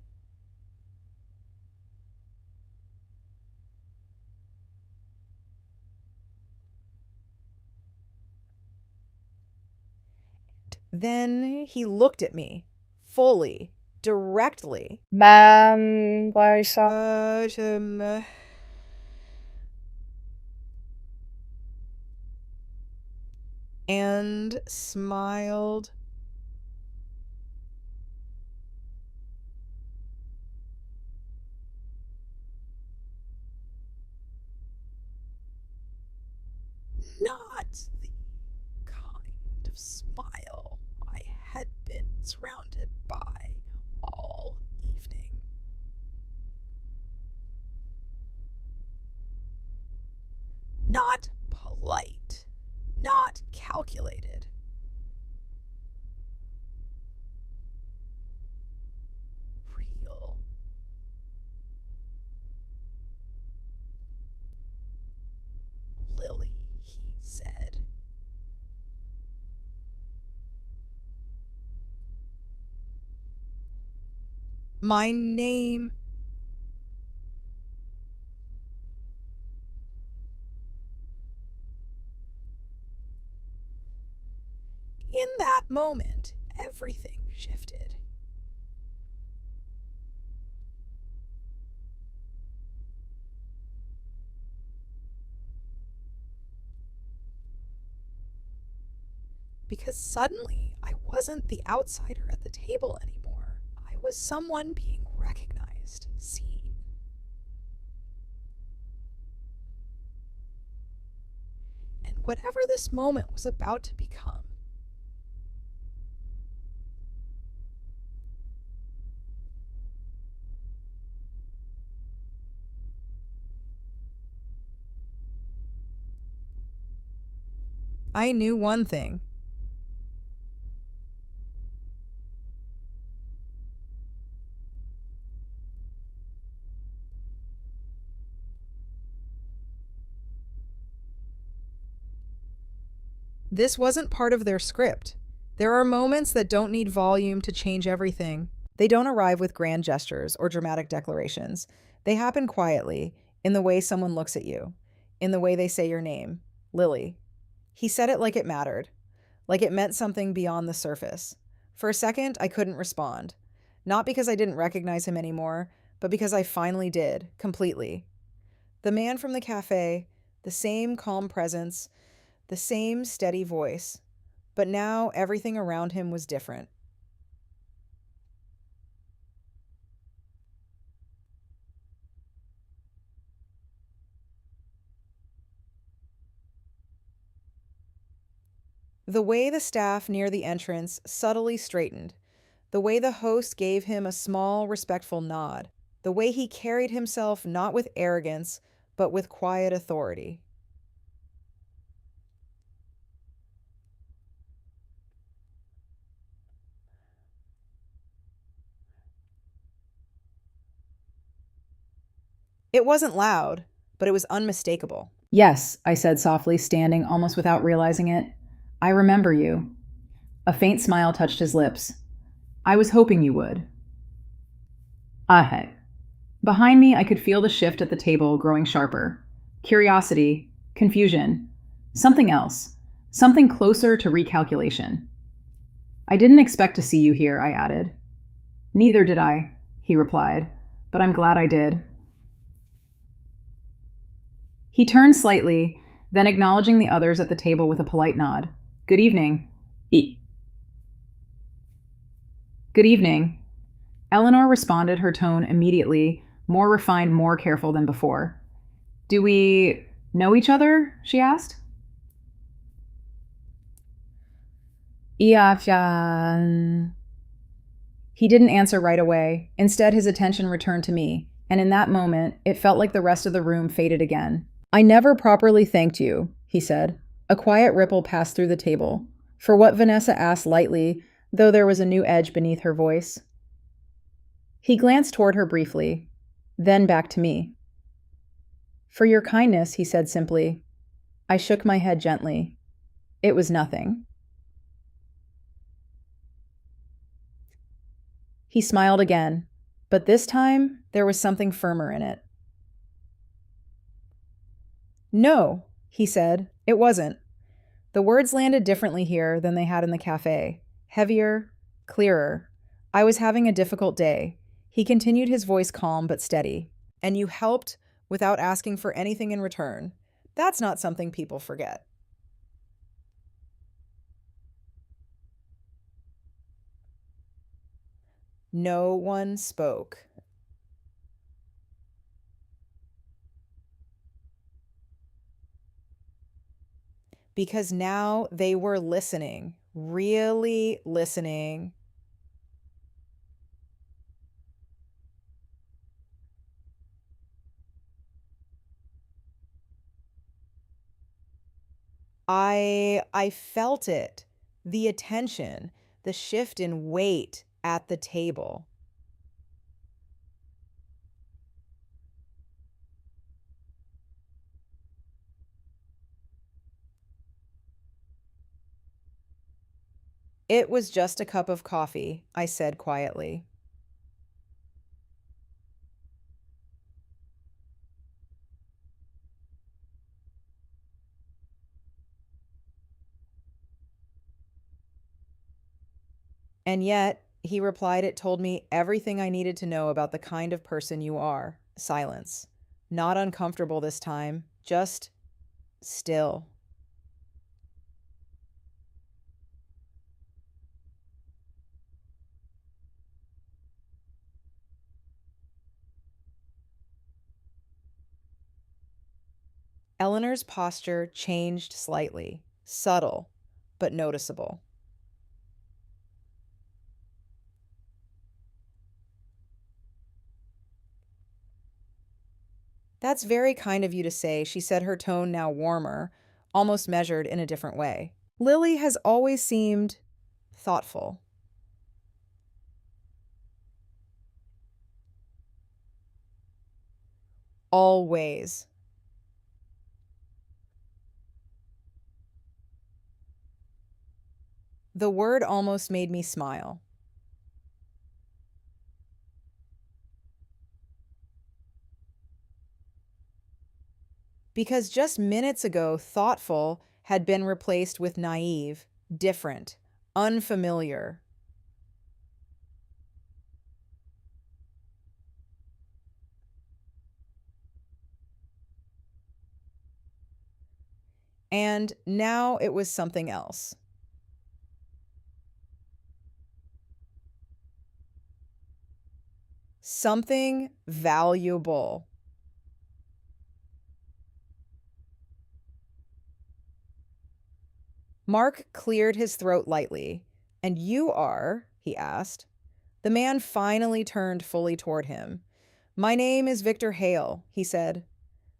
Speaker 1: Then he looked at me, fully, directly. And smiled. Not the kind of smile I had been surrounded by all evening. Not polite, not calculated. Real. Lily, he said. My name. In that moment, everything shifted. Because suddenly I wasn't the outsider at the table anymore. I was someone being recognized, seen. And whatever this moment was about to become, I knew one thing. This wasn't part of their script. There are moments that don't need volume to change everything. They don't arrive with grand gestures or dramatic declarations. They happen quietly, in the way someone looks at you, in the way they say your name, Lily. He said it like it mattered, like it meant something beyond the surface. For a second, I couldn't respond. Not because I didn't recognize him anymore, but because I finally did, completely. The man from the cafe, the same calm presence, the same steady voice, but now everything around him was different. The way the staff near the entrance subtly straightened, the way the host gave him a small, respectful nod, the way he carried himself not with arrogance, but with quiet authority. It wasn't loud, but it was unmistakable. Yes, I said softly, standing almost without realizing it. I remember you. A faint smile touched his lips. I was hoping you would. Ahe. Behind me, I could feel the shift at the table growing sharper. Curiosity, confusion, something else, something closer to recalculation. I didn't expect to see you here, I added. Neither did I, he replied, but I'm glad I did. He turned slightly, then acknowledging the others at the table with a polite nod. Good evening. E- Good evening. Eleanor responded, her tone immediately more refined, more careful than before. Do we know each other? She asked. Iafyan. He didn't answer right away. Instead, his attention returned to me, and in that moment, it felt like the rest of the room faded again. I never properly thanked you, he said. A quiet ripple passed through the table. For what Vanessa asked lightly, though there was a new edge beneath her voice. He glanced toward her briefly, then back to me. For your kindness, he said simply. I shook my head gently. It was nothing. He smiled again, but this time there was something firmer in it. No, he said, it wasn't. The words landed differently here than they had in the cafe. Heavier, clearer. I was having a difficult day. He continued, his voice calm but steady. And you helped without asking for anything in return. That's not something people forget. No one spoke. Because now they were listening, really listening. I felt it, the attention, the shift in weight at the table. It was just a cup of coffee, I said quietly. And yet, he replied, it told me everything I needed to know about the kind of person you are. Silence. Not uncomfortable this time, just still. Eleanor's posture changed slightly, subtle, but noticeable. That's very kind of you to say, she said, her tone now warmer, almost measured in a different way. Lily has always seemed thoughtful. Always. The word almost made me smile. Because just minutes ago, thoughtful had been replaced with naive, different, unfamiliar. And now it was something else. Something valuable. Mark cleared his throat lightly. And you are, he asked. The man finally turned fully toward him. My name is Victor Hale, he said.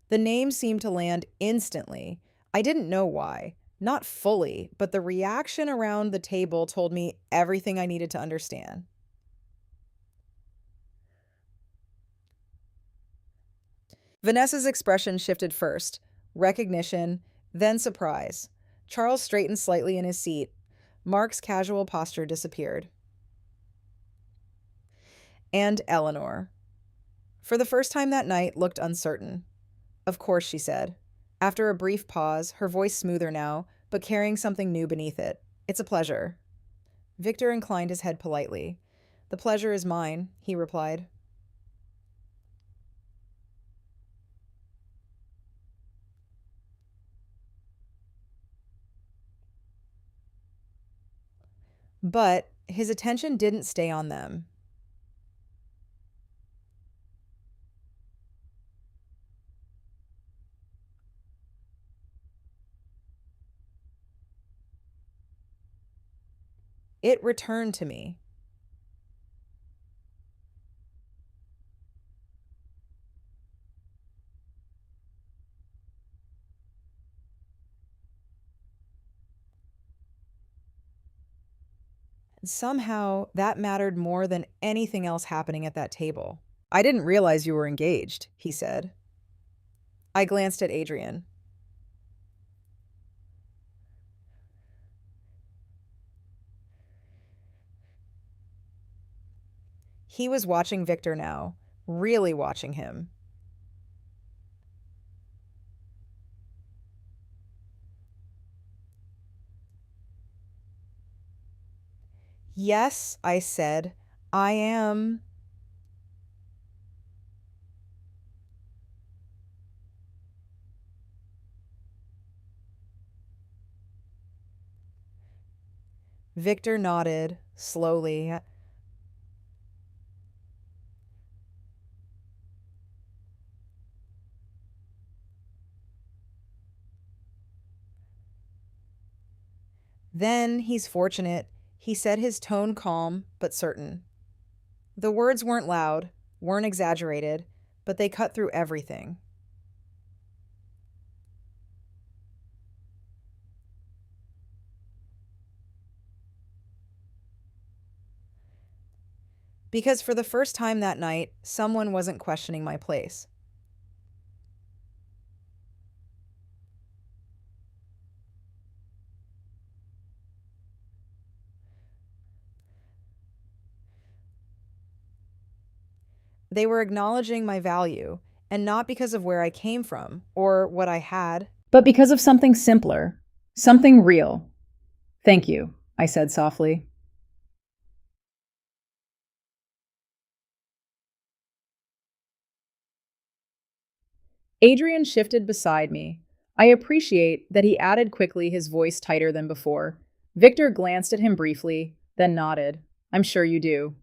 Speaker 1: The name seemed to land instantly. I didn't know why. Not fully, but the reaction around the table told me everything I needed to understand. Vanessa's expression shifted first, recognition, then surprise. Charles straightened slightly in his seat. Mark's casual posture disappeared. And Eleanor, for the first time that night, looked uncertain. Of course, she said. After a brief pause, her voice smoother now, but carrying something new beneath it. It's a pleasure. Victor inclined his head politely. The pleasure is mine, he replied. But his attention didn't stay on them. It returned to me. Somehow, that mattered more than anything else happening at that table. I didn't realize you were engaged, he said. I glanced at Adrian. He was watching Victor now, really watching him. Yes, I said, I am. Victor nodded, slowly. Then he's fortunate, he said, his tone calm but certain. The words weren't loud, weren't exaggerated, but they cut through everything. Because for the first time that night, someone wasn't questioning my place. They were acknowledging my value, and not because of where I came from or what I had, but because of something simpler, something real. Thank you, I said softly. Adrian shifted beside me. I appreciate that he added quickly, his voice tighter than before. Victor glanced at him briefly, then nodded. I'm sure you do.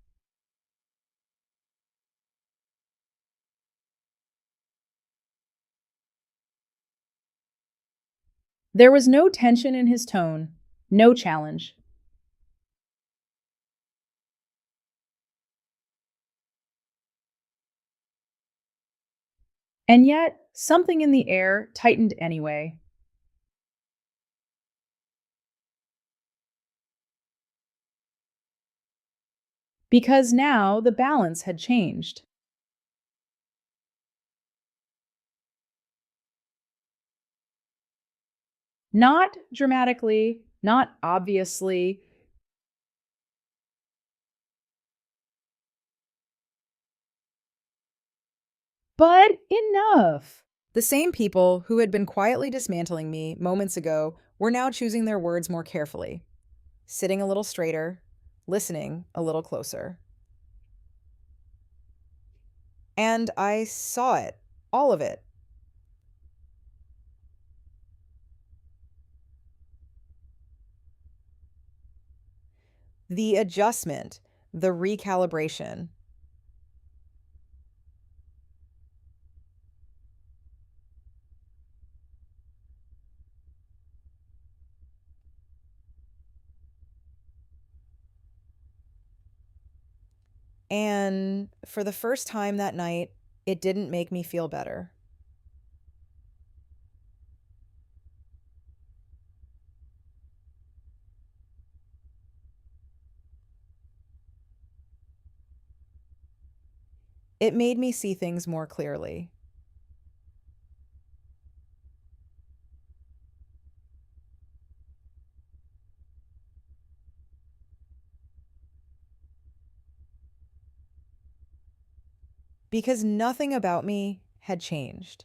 Speaker 1: There was no tension in his tone, no challenge. And yet, something in the air tightened anyway. Because now the balance had changed. Not dramatically, not obviously, but enough. The same people who had been quietly dismantling me moments ago were now choosing their words more carefully, sitting a little straighter, listening a little closer. And I saw it, all of it. The adjustment, the recalibration. And for the first time that night, it didn't make me feel better. It made me see things more clearly. Because nothing about me had changed.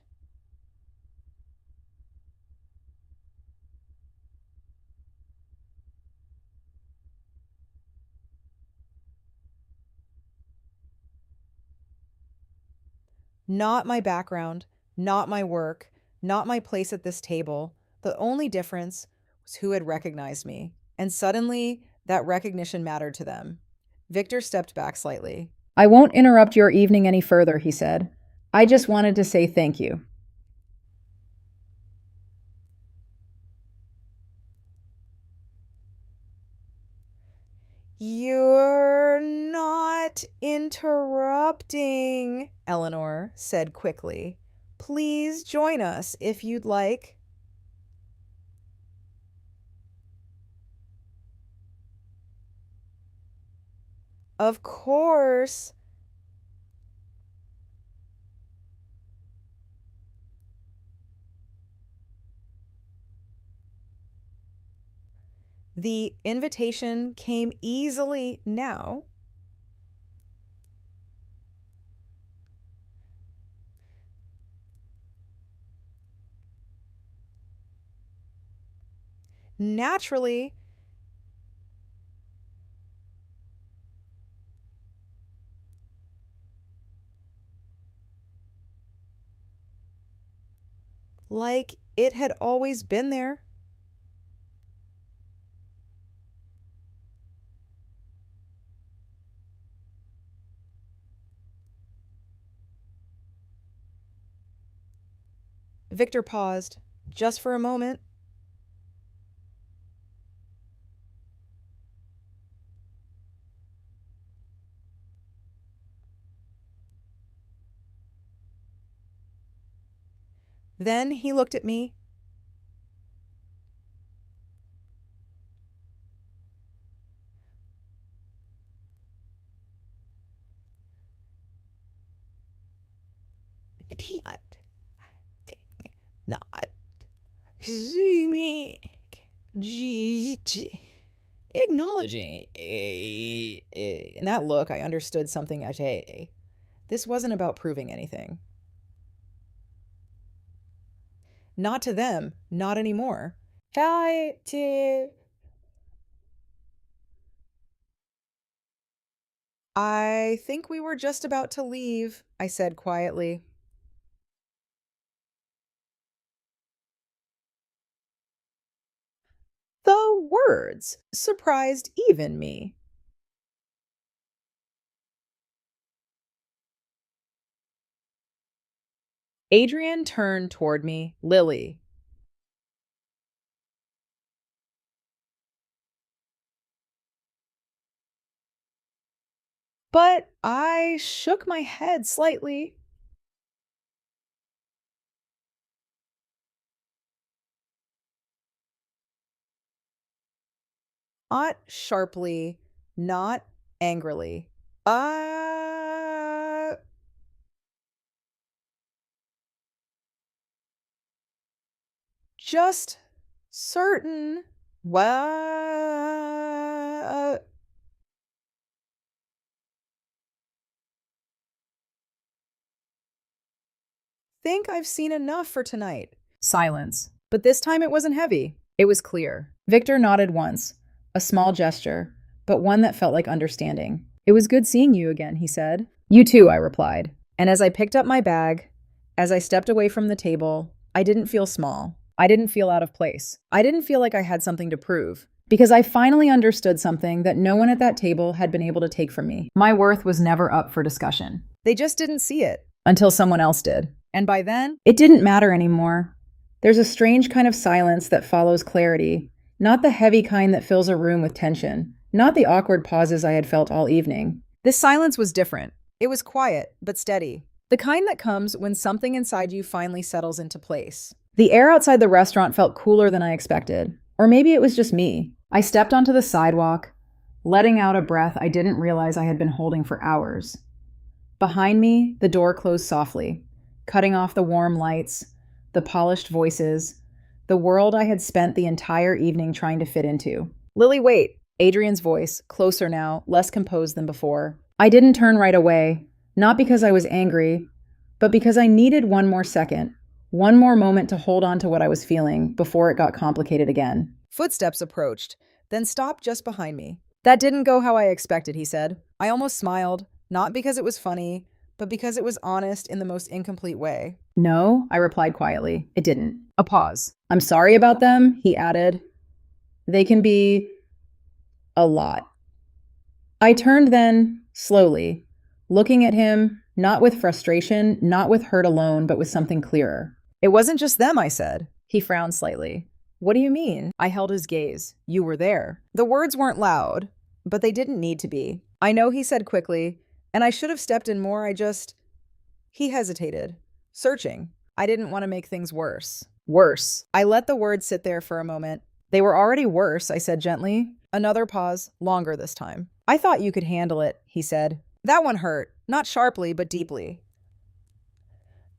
Speaker 1: Not my background, not my work, not my place at this table. The only difference was who had recognized me. And suddenly, That recognition mattered to them. Victor stepped back slightly. I won't interrupt your evening any further, he said. I just wanted to say thank you. You're not interrupting, Eleanor said quickly. Please join us if you'd like. Of course. The invitation came easily now. Naturally, like it had always been there. Victor paused, just for a moment. Then he looked at me. Not acknowledging. In that look, I understood something. This wasn't about proving anything. Not to them, not anymore. I think we were just about to leave, I said quietly. The words surprised even me. Adrian turned toward me. Lily. But I shook my head slightly. Not sharply, not angrily. Just certain. Well, think I've seen enough for tonight. Silence. But this time it wasn't heavy. It was clear. Victor nodded once, a small gesture, but one that felt like understanding. It was good seeing you again, he said. You too, I replied. And as I picked up my bag, as I stepped away from the table, I didn't feel small. I didn't feel out of place. I didn't feel like I had something to prove. Because I finally understood something that no one at that table had been able to take from me. My worth was never up for discussion. They just didn't see it. Until someone else did. And by then, it didn't matter anymore. There's a strange kind of silence that follows clarity, not the heavy kind that fills a room with tension, not the awkward pauses I had felt all evening. This silence was different. It was quiet, but steady. The kind that comes when something inside you finally settles into place. The air outside the restaurant felt cooler than I expected. Or maybe it was just me. I stepped onto the sidewalk, letting out a breath I didn't realize I had been holding for hours. Behind me, the door closed softly, cutting off the warm lights, the polished voices, the world I had spent the entire evening trying to fit into. Lily, wait. Adrian's voice, closer now, less composed than before. I didn't turn right away, not because I was angry, but because I needed one more second, one more moment to hold on to what I was feeling before it got complicated again. Footsteps approached, then stopped just behind me. That didn't go how I expected, he said. I almost smiled, not because it was funny, but because it was honest in the most incomplete way. No, I replied quietly. It didn't. A pause. I'm sorry about them, he added. They can be A lot. I turned then, slowly, looking at him, not with frustration, not with hurt alone, but with something clearer.
Speaker 2: It wasn't just them, I said.
Speaker 1: He frowned slightly. What do you mean?
Speaker 2: I held his gaze. You were there. The words weren't loud, but they didn't need to be. I know, he said quickly, and I should have stepped in more. He hesitated, searching. I didn't want to make things worse.
Speaker 1: Worse.
Speaker 2: I let the words sit there for a moment. They were already worse, I said gently. Another pause, longer this time. I thought you could handle it, he said. That one hurt, not sharply, but deeply.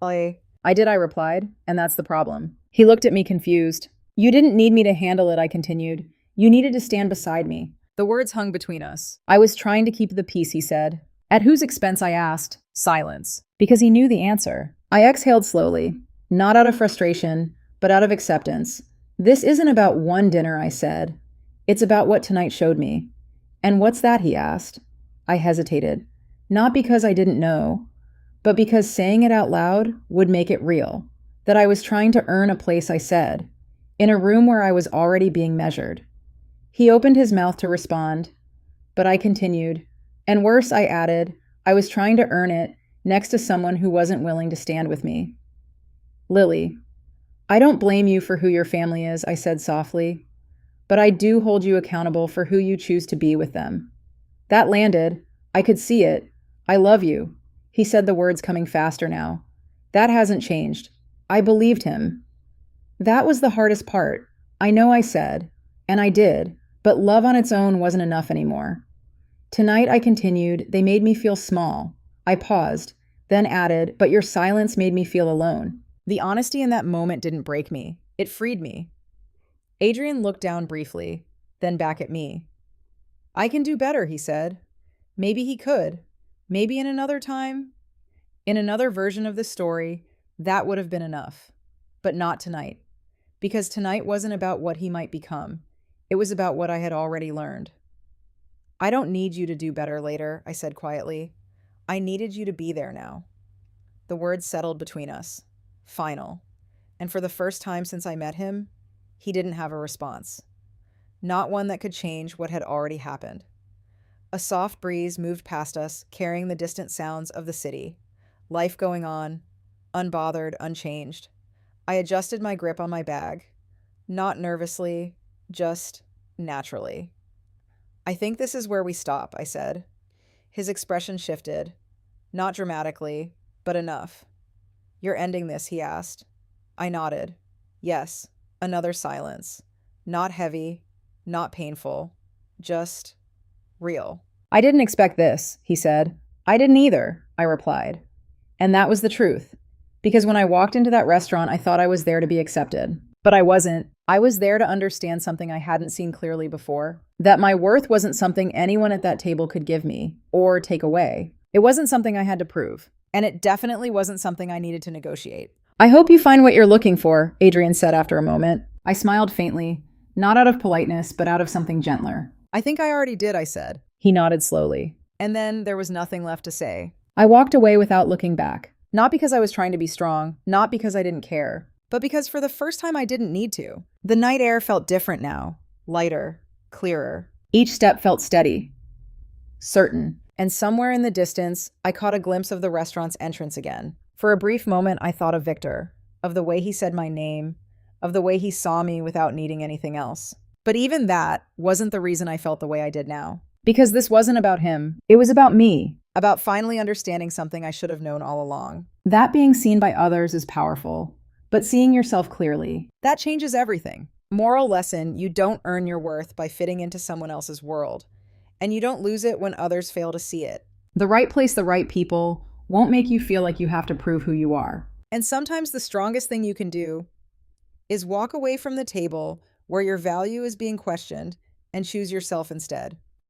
Speaker 1: I did, I replied, and that's the problem. He looked at me confused. You didn't need me to handle it, I continued. You needed to stand beside me.
Speaker 2: The words hung between us.
Speaker 1: I was trying to keep the peace, he said. At whose expense, I asked.
Speaker 2: Silence.
Speaker 1: Because he knew the answer. I exhaled slowly, not out of frustration, but out of acceptance. This isn't about one dinner, I said. It's about what tonight showed me. And what's that, he asked. I hesitated. Not because I didn't know, but because saying it out loud would make it real. That I was trying to earn a place, I said, in a room where I was already being measured. He opened his mouth to respond, but I continued. And worse, I added, I was trying to earn it next to someone who wasn't willing to stand with me. Lily, I don't blame you for who your family is, I said softly, but I do hold you accountable for who you choose to be with them. That landed. I could see it. I love you. He said, the words coming faster now. That hasn't changed. I believed him. That was the hardest part. I know, I said, and I did, but love on its own wasn't enough anymore. Tonight, I continued, they made me feel small. I paused, then added, but your silence made me feel alone.
Speaker 2: The honesty in that moment didn't break me. It freed me. Adrian looked down briefly, then back at me. I can do better, he said. Maybe he could. Maybe in another time, in another version of this story, that would have been enough. But not tonight. Because tonight wasn't about what he might become. It was about what I had already learned. I don't need you to do better later, I said quietly. I needed you to be there now. The words settled between us. Final. And for the first time since I met him, he didn't have a response. Not one that could change what had already happened. A soft breeze moved past us, carrying the distant sounds of the city. Life going on, unbothered, unchanged. I adjusted my grip on my bag. Not nervously, just naturally. I think this is where we stop, I said. His expression shifted. Not dramatically, but enough. You're ending this, he asked. I nodded. Yes. Another silence. Not heavy, not painful, just real.
Speaker 1: I didn't expect this, he said. I didn't either, I replied. And that was the truth. Because when I walked into that restaurant, I thought I was there to be accepted. But I wasn't. I was there to understand something I hadn't seen clearly before. That my worth wasn't something anyone at that table could give me or take away. It wasn't something I had to prove.
Speaker 2: And it definitely wasn't something I needed to negotiate.
Speaker 1: I hope you find what you're looking for, Adrian said after a moment. I smiled faintly, not out of politeness, but out of something gentler.
Speaker 2: I think I already did, I said.
Speaker 1: He nodded slowly.
Speaker 2: And then there was nothing left to say.
Speaker 1: I walked away without looking back.
Speaker 2: Not because I was trying to be strong, not because I didn't care, but because for the first time I didn't need to. The night air felt different now, lighter, clearer.
Speaker 1: Each step felt steady, certain.
Speaker 2: And somewhere in the distance, I caught a glimpse of the restaurant's entrance again. For a brief moment, I thought of Victor, of the way he said my name, of the way he saw me without needing anything else. But even that wasn't the reason I felt the way I did now.
Speaker 1: Because this wasn't about him. It was about me.
Speaker 2: About finally understanding something I should have known all along.
Speaker 1: That being seen by others is powerful, but seeing yourself clearly,
Speaker 2: that changes everything. Moral lesson, you don't earn your worth by fitting into someone else's world. And you don't lose it when others fail to see it.
Speaker 1: The right place, the right people won't make you feel like you have to prove who you are.
Speaker 2: And sometimes the strongest thing you can do is walk away from the table where your value is being questioned and choose yourself instead.